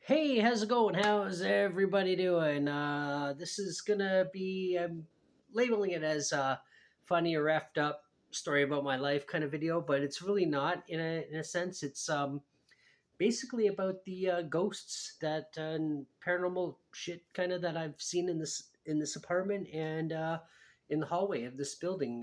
Hey, how's it going? How's everybody doing? This is gonna be, I'm labeling it as a funny or effed up story about my life kind of video, but it's really not in a sense. It's basically about the ghosts that and paranormal shit kind of that I've seen in this apartment and in the hallway of this building.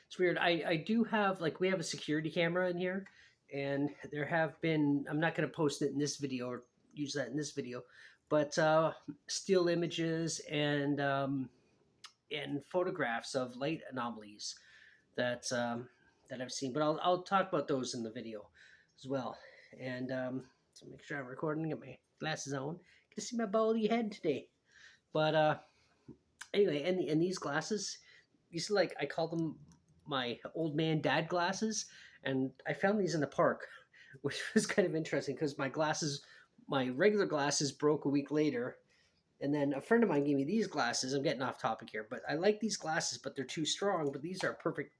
It's weird. I do have, like, we have a security camera in here, and there have been, I'm not going to post it in this video or use that in this video, but still images and photographs of light anomalies that that I've seen. But I'll talk about those in the video as well. And so make sure I'm recording. Get my glasses on. Get to see my baldy head today. But anyway, and these glasses, these are, like, I call them my old man dad glasses, and I found these in the park, which was kind of interesting because my regular glasses broke a week later, and then a friend of mine gave me these glasses. I'm getting off topic here, but I like these glasses, but they're too strong. But these are perfect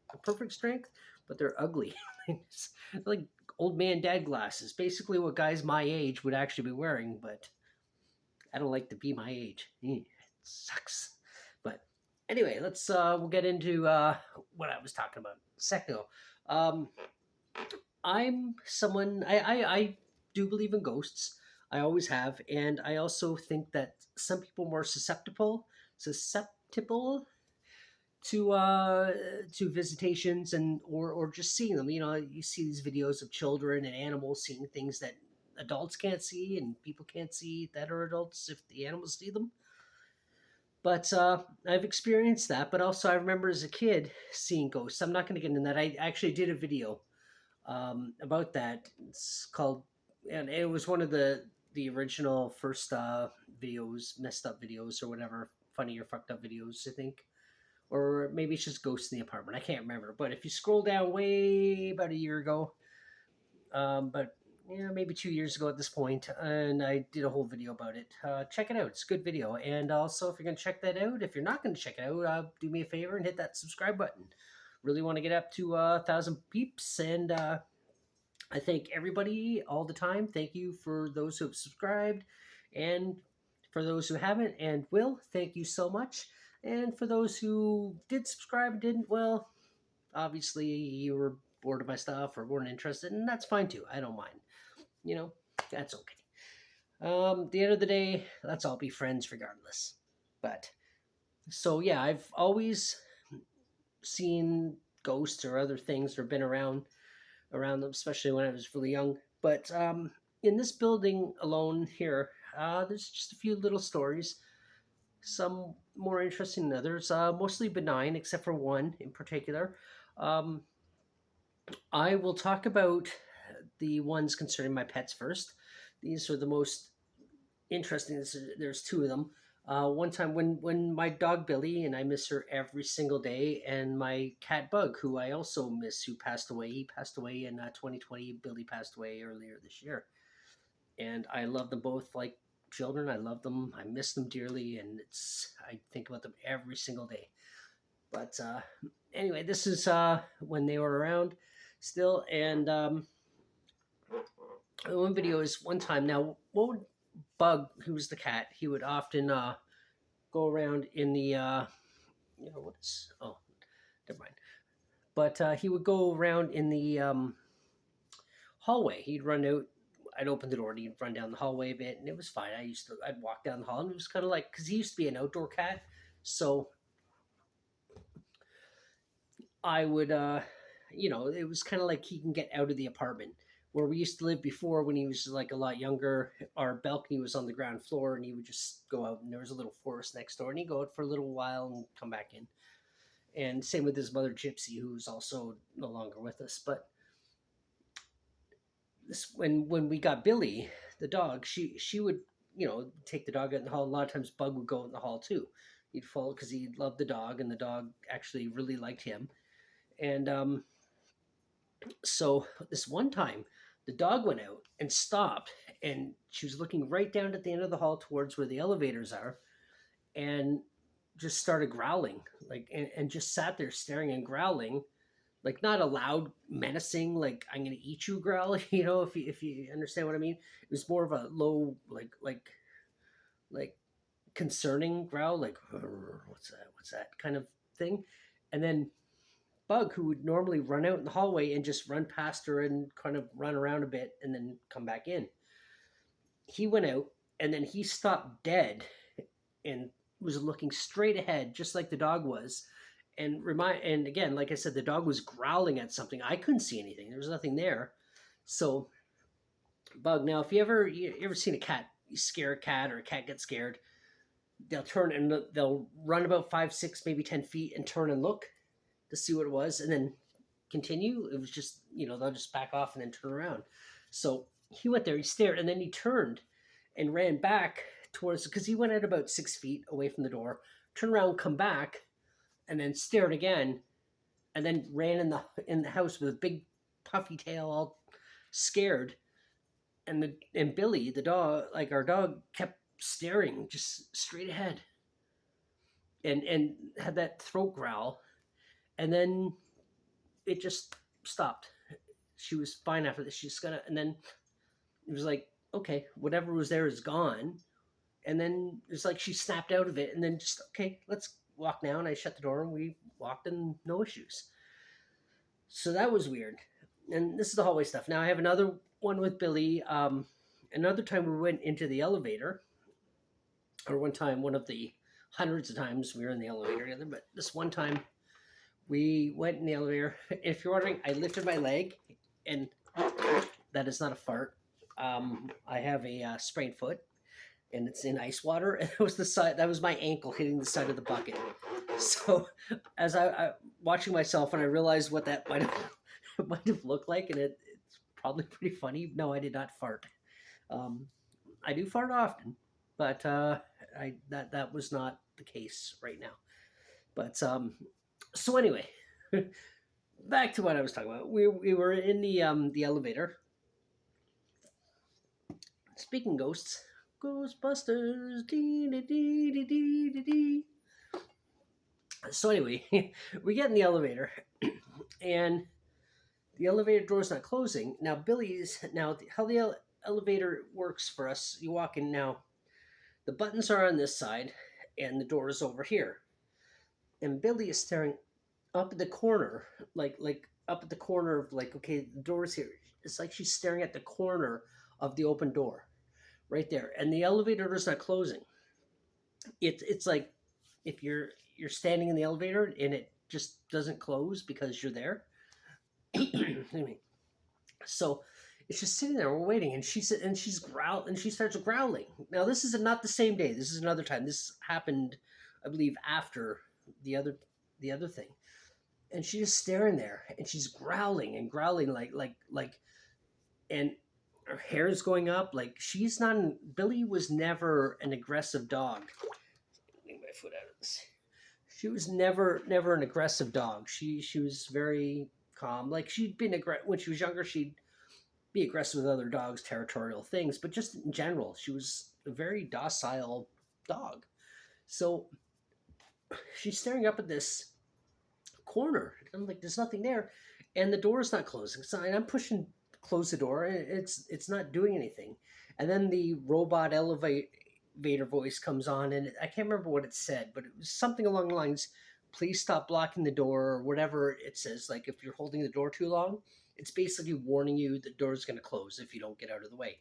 strength, but they're ugly. It's like old man dad glasses, basically what guys my age would actually be wearing, but I don't like to be my age. It sucks. But anyway, we'll get into what I was talking about a second ago. Um, I'm someone I do believe in ghosts. I always have, and I also think that some people are more susceptible to visitations and or just seeing them. You know, you see these videos of children and animals seeing things that adults can't see, and people can't see that are adults if the animals see them. But I've experienced that. But also, I remember as a kid seeing ghosts. I'm not going to get into that. I actually did a video about that. It's called, and it was one of the original first videos, messed up videos or whatever, funny or fucked up videos, I think. Or maybe it's just ghosts in the apartment. I can't remember. But if you scroll down way about a year ago, but yeah, maybe 2 years ago at this point, and I did a whole video about it. Check it out; it's a good video. And also, if you're gonna check that out, if you're not gonna check it out, do me a favor and hit that subscribe button. Really want to get up to 1,000 peeps, and I thank everybody all the time. Thank you for those who have subscribed, and for those who haven't and will, thank you so much. And for those who did subscribe and didn't, well, obviously you were bored of my stuff or weren't interested, and that's fine too. I don't mind. You know, that's okay. At the end of the day, let's all be friends regardless. But so yeah, I've always seen ghosts or other things or been around them, especially when I was really young. But in this building alone here, there's just a few little stories. Some more interesting than others. Mostly benign, except for one in particular. Um, I will talk about the ones concerning my pets first. These are the most interesting. There's two of them. One time when my dog Billy, and I miss her every single day, and my cat Bug, who I also miss, who passed away. He passed away in 2020. Billy passed away earlier this year, and I love them both like children. I love them. I miss them dearly, and I think about them every single day. But anyway, this is when they were around still, and one video is one time. Now, what would Bug, who was the cat, he would often go around in the what is, oh, never mind. But he would go around in the hallway. He'd run out. I'd open the door and he'd run down the hallway a bit, and it was fine. I'd walk down the hall, and it was kind of like, because he used to be an outdoor cat, so I would, it was kind of like he can get out of the apartment. Where we used to live before, when he was like a lot younger, our balcony was on the ground floor, and he would just go out, and there was a little forest next door, and he'd go out for a little while and come back in. And same with his mother Gypsy, who's also no longer with us. But this, when we got Billy, the dog, she would, take the dog out in the hall. A lot of times Bug would go out in the hall too. He'd follow because he loved the dog, and the dog actually really liked him. And so this one time, the dog went out and stopped, and she was looking right down at the end of the hall towards where the elevators are, and just started growling, like, and just sat there staring and growling like not a loud menacing like I'm gonna eat you growl, if you understand what I mean. It was more of a low like concerning growl, like what's that kind of thing. And then Bug, who would normally run out in the hallway and just run past her and kind of run around a bit and then come back in, he went out and then he stopped dead and was looking straight ahead, just like the dog was. And again, like I said, the dog was growling at something. I couldn't see anything. There was nothing there. So Bug. Now, if you ever seen a cat, you scare a cat or a cat gets scared, they'll turn and they'll run about 5, 6, maybe 10 feet and turn and look to see what it was, and then continue. It was just they'll just back off and then turn around. So he went there, he stared, and then he turned and ran back towards because he went at about 6 feet away from the door, turned around, come back, and then stared again, and then ran in the house with a big puffy tail, all scared. And Billy, the dog, like our dog, kept staring just straight ahead, and had that throat growl, and then it just stopped. She was fine after this. She's gonna, and then it was like, okay, whatever was there is gone. And then it's like she snapped out of it, and then just okay, let's walk now. And I shut the door, and we walked, and no issues. So that was weird. And this is the hallway stuff. Now I have another one with Billy. Another time we went into the elevator, or one time, one of the hundreds of times we were in the elevator together, but this one time we went in the elevator. If you're wondering, I lifted my leg, and that is not a fart. I have a sprained foot, and it's in ice water. And it was the side that was my ankle hitting the side of the bucket. So as I watching myself, and I realized what that might have looked like, and it's probably pretty funny. No, I did not fart. I do fart often, but that was not the case right now. But so anyway, back to what I was talking about. We were in the elevator. Speaking ghosts, Ghostbusters. Dee, dee, dee, dee, dee, dee. So anyway, we get in the elevator, and the elevator door is not closing. Now how the elevator works for us. You walk in now. The buttons are on this side, and the door is over here. And Billy is staring up at the corner, like up at the corner of like, okay, the door's here. It's like she's staring at the corner of the open door, right there. And the elevator is not closing. It's like if you're standing in the elevator and it just doesn't close because you're there. So it's just sitting there. We're waiting, and she starts growling. Now this is not the same day. This is another time. This happened, I believe, after the other thing. And she's just staring there, and she's growling and growling like, and her hair is going up. Like she's not. Billy was never an aggressive dog. Get my foot out of this. She was never an aggressive dog. She was very calm. Like she'd been when she was younger. She'd be aggressive with other dogs, territorial things, but just in general, she was a very docile dog. So she's staring up at this corner. I'm like, there's nothing there, and the door is not closing. So and I'm pushing close the door, and it's not doing anything. And then the robot elevator voice comes on, and I can't remember what it said, but it was something along the lines, please stop blocking the door, or whatever it says. Like if you're holding the door too long, it's basically warning you the door is going to close if you don't get out of the way.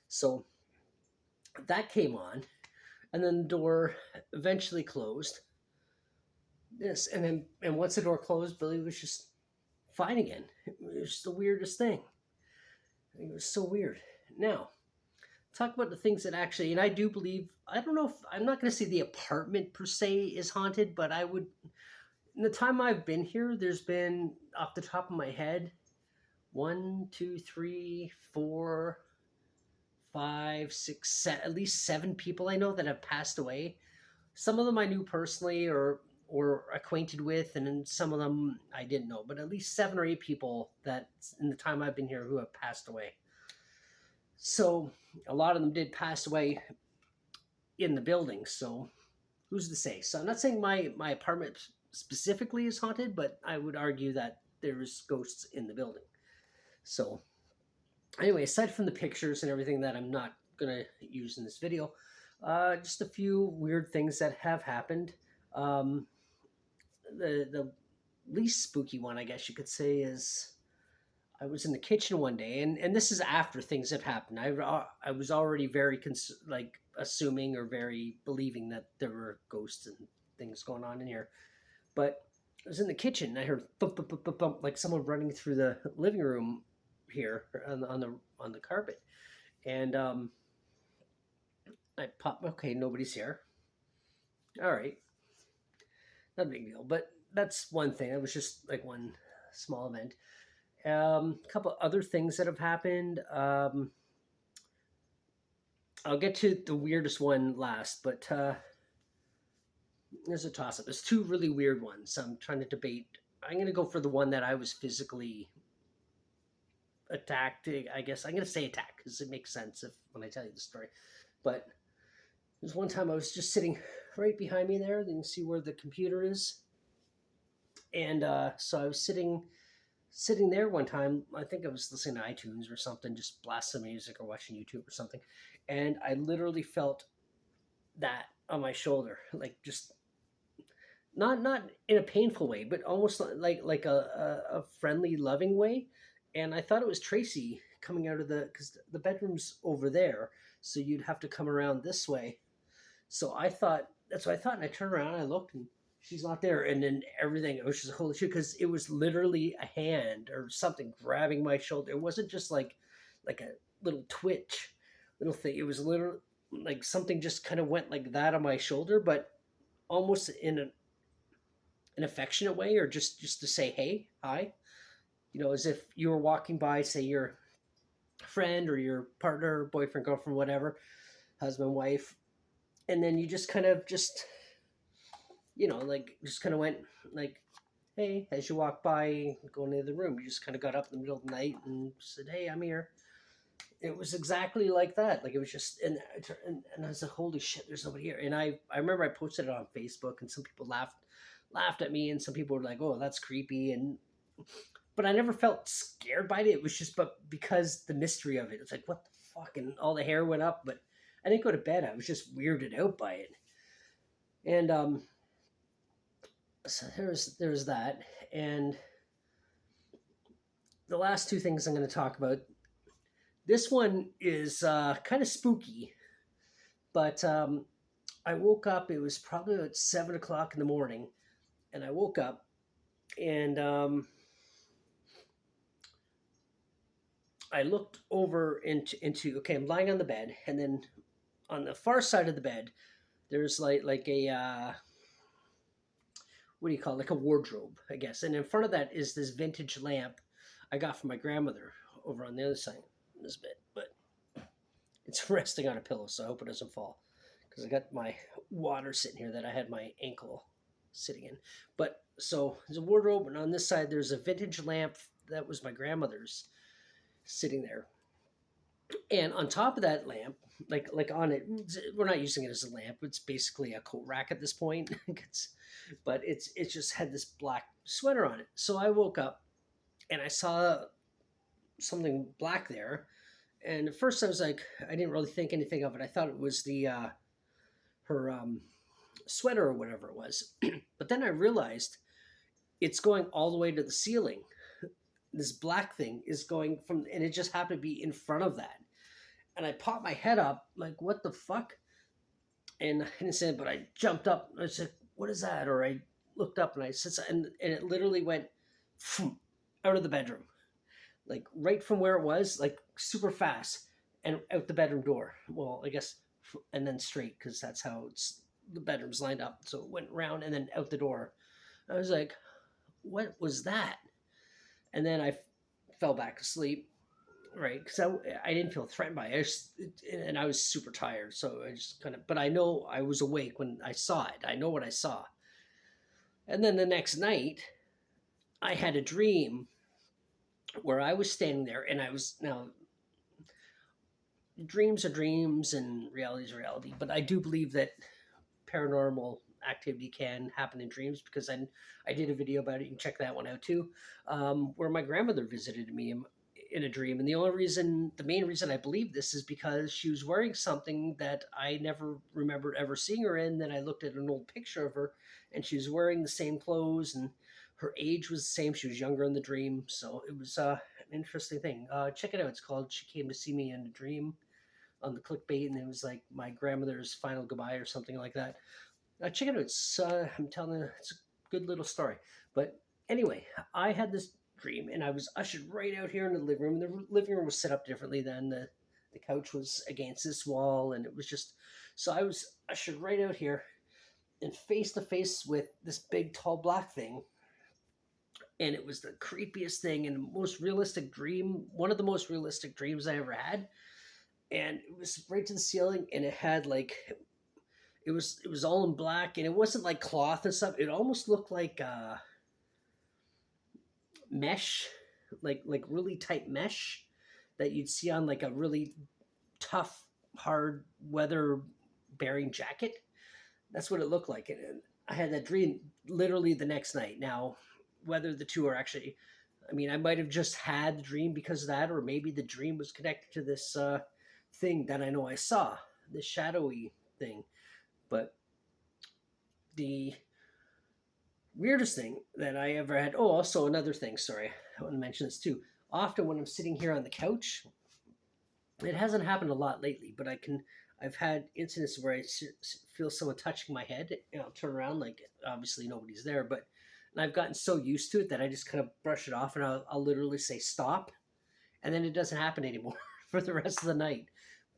So that came on, and then the door eventually closed. Yes, and once the door closed, Billy was just fine again. It was just the weirdest thing. It was so weird. Now, talk about the things that actually, and I do believe, I don't know if, I'm not going to say the apartment per se is haunted, but I would, in the time I've been here, there's been, off the top of my head, 1, 2, 3, 4, 5, 6, at least 7 people I know that have passed away. Some of them I knew personally or acquainted with, and then some of them I didn't know, but at least 7 or 8 people that in the time I've been here who have passed away. So a lot of them did pass away in the building, so who's to say? So I'm not saying my apartment specifically is haunted, but I would argue that there's ghosts in the building. So anyway, aside from the pictures and everything that I'm not gonna use in this video, just a few weird things that have happened. Um, the least spooky one, I guess you could say, is I was in the kitchen one day, and this is after things have happened. I was already very like assuming or very believing that there were ghosts and things going on in here, but I was in the kitchen and I heard thump thump thump thump, thump like someone running through the living room here on the carpet, and I popped. Okay, nobody's here. All right, not a big deal, but that's one thing. It was just like one small event. A couple other things that have happened. I'll get to the weirdest one last, but there's a toss up. There's two really weird ones. I'm trying to debate. I'm going to go for the one that I was physically attacked. I guess I'm going to say attacked because it makes sense if when I tell you the story. But there's one time I was just sitting right behind me there. You can see where the computer is. And so I was sitting there one time. I think I was listening to iTunes or something, just blasting music or watching YouTube or something. And I literally felt that on my shoulder, like just not in a painful way, but almost like a friendly, loving way. And I thought it was Tracy coming out of because the bedroom's over there, so you'd have to come around this way. So I thought that's what I thought, and I turned around, and I looked, and she's not there. And then everything, it was just holy shit, because it was literally a hand or something grabbing my shoulder. It wasn't just like a little twitch, little thing. It was literally like something just kind of went like that on my shoulder, but almost in an affectionate way, or just to say hey, hi, as if you were walking by, say your friend or your partner, boyfriend, girlfriend, whatever, husband, wife, and then you just kind of just like just kind of went like hey as you walk by going into the room. You just kind of got up in the middle of the night and said, hey, I'm here. It was exactly like that. Like it was just, and I was like, holy shit, there's nobody here. And I remember I posted it on Facebook, and some people laughed at me, and some people were like, oh, that's creepy. But I never felt scared by it. It was just, but because the mystery of it, it's like, what the fuck? And all the hair went up, but I didn't go to bed. I was just weirded out by it. And so there's that. And the last two things I'm going to talk about. This one is kind of spooky, but I woke up. It was probably about 7 o'clock in the morning, and I woke up, and I looked over into. Okay, I'm lying on the bed, and then on the far side of the bed, there's like a what do you call it? Like a wardrobe, I guess. And in front of that is this vintage lamp I got from my grandmother over on the other side. This bit, but it's resting on a pillow, so I hope it doesn't fall, because I got my water sitting here that I had my ankle sitting in. But so there's a wardrobe, and on this side there's a vintage lamp that was my grandmother's sitting there, and on top of that lamp, like on it, we're not using it as a lamp, it's basically a coat rack at this point. But it's just had this black sweater on it. So I woke up and I saw something black there. And at first I was like, I didn't really think anything of it. I thought it was her sweater or whatever it was. But then I realized it's going all the way to the ceiling. This black thing is going from, and it just happened to be in front of that. And I popped my head up, like, what the fuck? And I didn't say it, but I jumped up. And I said, what is that? Or I looked up and I said, and it literally went out of the bedroom. Like right from where it was, like super fast, and out the bedroom door. Well, I guess, and then straight, because that's how the bedroom's lined up. So it went round and then out the door. I was like, what was that? And then I fell back asleep, right? Because I didn't feel threatened by it. And I was super tired. So I just kind of, but I know I was awake when I saw it. I know what I saw. And then the next night, I had a dream where I was standing there, and I was, now dreams are dreams and reality is reality, but I do believe that paranormal activity can happen in dreams, because I did a video about it. You can check that one out too, where my grandmother visited me in a dream. And the main reason I believe this is because she was wearing something that I never remembered ever seeing her in. Then I looked at an old picture of her, and she was wearing the same clothes, and her age was the same. She was younger in the dream, so it was an interesting thing. Check it out. It's called "She Came to See Me in a Dream" on the clickbait, and it was like my grandmother's final goodbye or something like that. Check it out. I'm telling you, it's a good little story. But anyway, I had this dream, and I was ushered right out here in the living room. The living room was set up differently than the couch was against this wall, and it was just so I was ushered right out here and face to face with this big, tall, black thing. And it was the creepiest thing and most realistic dream, one of the most realistic dreams I ever had. And it was right to the ceiling, and it had like it was all in black, and it wasn't like cloth and stuff. It almost looked like mesh, like really tight mesh that you'd see on like a really tough, hard weather bearing jacket. That's what it looked like. And I had that dream literally the next night. Now, whether the two are actually, I mean, I might have just had the dream because of that, or maybe the dream was connected to this thing that I know I saw, this shadowy thing. But the weirdest thing that I ever had, oh, also another thing, sorry, I want to mention this too. Often when I'm sitting here on the couch, it hasn't happened a lot lately, but I've had incidents where I feel someone touching my head, and I'll turn around, like obviously nobody's there, but and I've gotten so used to it that I just kind of brush it off, and I'll literally say stop, and then it doesn't happen anymore for the rest of the night.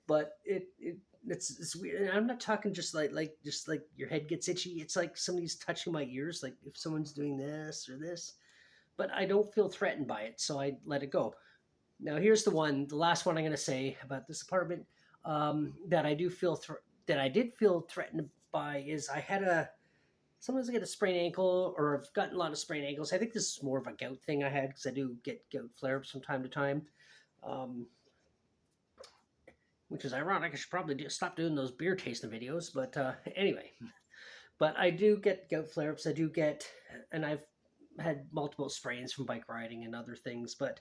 But it's weird. And I'm not talking just like your head gets itchy. It's like somebody's touching my ears, like if someone's doing this or this. But I don't feel threatened by it, so I let it go. Now here's the last one I'm going to say about this apartment, that I do feel that I did feel threatened by is I had sometimes I get a sprained ankle, or I've gotten a lot of sprained ankles. I think this is more of a gout thing I had, because I do get gout flare-ups from time to time, which is ironic. I should probably stop doing those beer tasting videos. But anyway, but I do get gout flare-ups. And I've had multiple sprains from bike riding and other things. But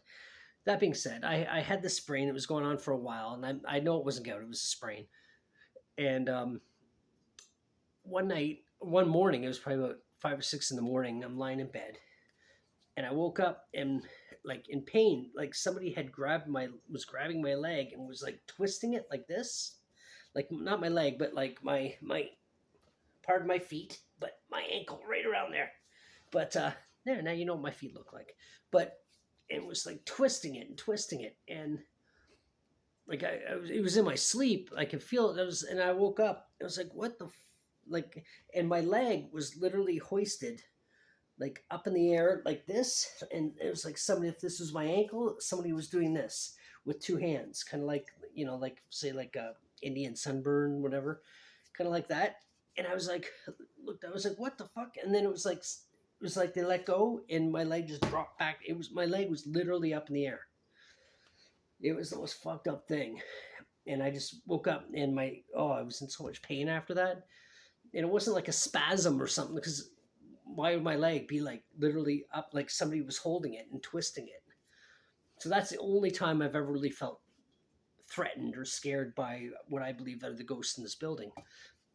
that being said, I had this sprain. It was going on for a while, and I know it wasn't gout. It was a sprain. And one morning, it was probably about 5 or 6 in the morning. I'm lying in bed, and I woke up and like in pain, like somebody had was grabbing my leg and was like twisting it like this, like not my leg, but like my part of my feet, but my ankle right around there. But there, now you know what my feet look like. But it was like twisting it, and like it was in my sleep. I could feel it. And I woke up. It was like, what the like, and my leg was literally hoisted like up in the air like this, and it was like somebody, if this was my ankle, somebody was doing this with two hands, kind of like, like say like a Indian sunburn, whatever, kind of like that. And I was like, I was like, what the fuck? And then it was like they let go, and my leg just dropped back. My leg was literally up in the air. It was the most fucked up thing. And I just woke up, and I was in so much pain after that. And it wasn't like a spasm or something, because why would my leg be like literally up, like somebody was holding it and twisting it? So that's the only time I've ever really felt threatened or scared by what I believe are the ghosts in this building.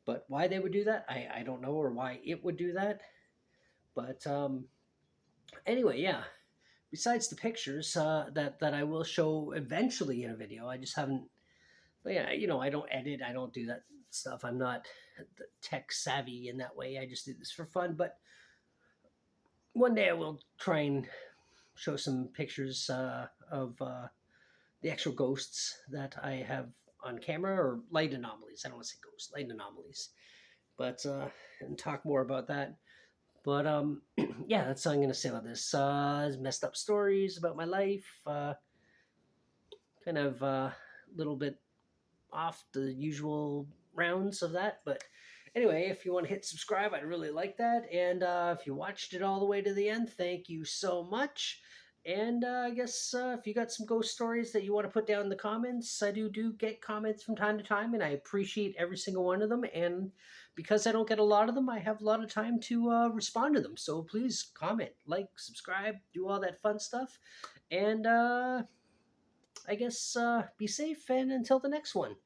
But why they would do that, I don't know, or why it would do that. But anyway, yeah. Besides the pictures that I will show eventually in a video, I just haven't. But yeah, I don't edit, I don't do that stuff. I'm not tech savvy in that way. I just do this for fun. But one day I will try and show some pictures of the actual ghosts that I have on camera, or light anomalies. I don't want to say ghosts, light anomalies. But and talk more about that. But yeah, that's all I'm gonna say about this. Messed up stories about my life. Kind of a little bit off the usual rounds of that. But anyway, if you want to hit subscribe, I'd really like that. And if you watched it all the way to the end, thank you so much. And I guess if you got some ghost stories that you want to put down in the comments, I do get comments from time to time, and I appreciate every single one of them. And because I don't get a lot of them, I have a lot of time to respond to them. So please comment, like, subscribe, do all that fun stuff. And I guess be safe. And until the next one.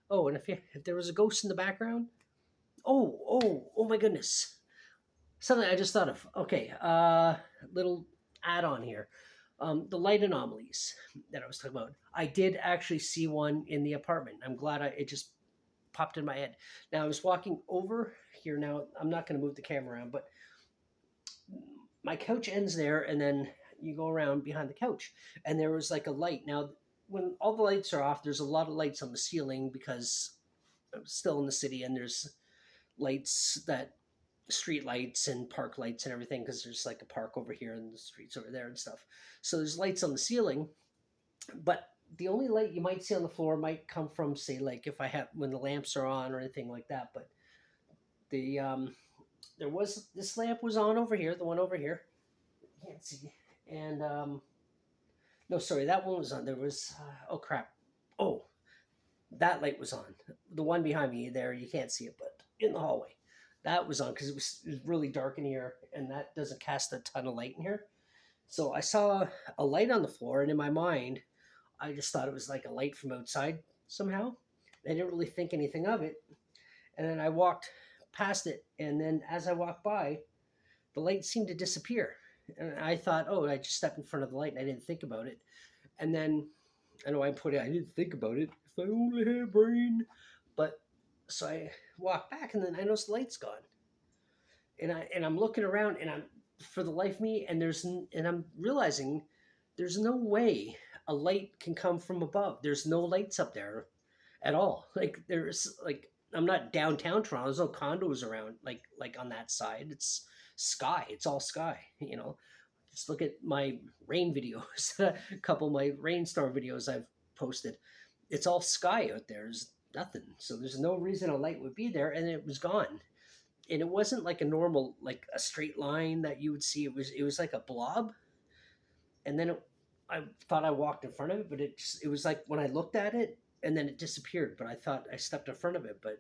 Oh, and if there was a ghost in the background, oh my goodness. Something I just thought of. Okay, little add on here. The light anomalies that I was talking about. I did actually see one in the apartment. I'm glad it just popped in my head. Now I was walking over here. Now I'm not going to move the camera around, but my couch ends there, and then you go around behind the couch, and there was like a light. Now, when all the lights are off, there's a lot of lights on the ceiling because I'm still in the city, and there's lights that street lights and park lights and everything because there's like a park over here and the streets over there and stuff. So there's lights on the ceiling, but the only light you might see on the floor might come from, say, like if I have when the lamps are on or anything like that. But the there was this lamp was on over here, the one over here. You can't see, and no, sorry, that one was on. There was oh crap, oh that light was on. The one behind me there, you can't see it, but in the hallway, that was on because it was really dark in here, and that doesn't cast a ton of light in here. So I saw a light on the floor, and in my mind, I just thought it was like a light from outside somehow. I didn't really think anything of it, and then I walked past it, and then as I walked by, the light seemed to disappear, and I thought, oh, I just stepped in front of the light, and I didn't think about it, and then I know I put it. I didn't think about it. If I only had a brain. But so I walk back, and then I notice the light's gone. And I'm looking around, and I'm for the life of me, and I'm realizing there's no way a light can come from above. There's no lights up there at all. Like there's like I'm not downtown Toronto. There's no condos around like on that side. It's sky. It's all sky. Just look at my rain videos, a couple of my rainstorm videos I've posted. It's all sky out there. There's nothing. So there's no reason a light would be there, and it was gone. And it wasn't like a normal, like a straight line that you would see. It was like a blob, and then I thought I walked in front of it, but it was like when I looked at it, and then it disappeared. But I thought I stepped in front of it, but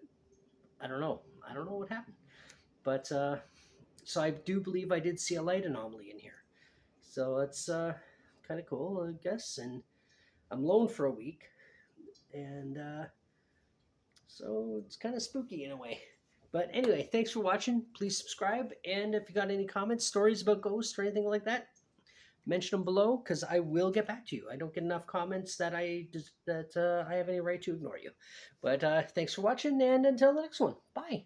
I don't know. I don't know what happened. But so I do believe I did see a light anomaly in here. So that's kind of cool, I guess. And I'm alone for a week, and so it's kind of spooky in a way. But anyway, thanks for watching. Please subscribe, and if you got any comments, stories about ghosts, or anything like that, mention them below because I will get back to you. I don't get enough comments that I have any right to ignore you. But thanks for watching, and until the next one, bye.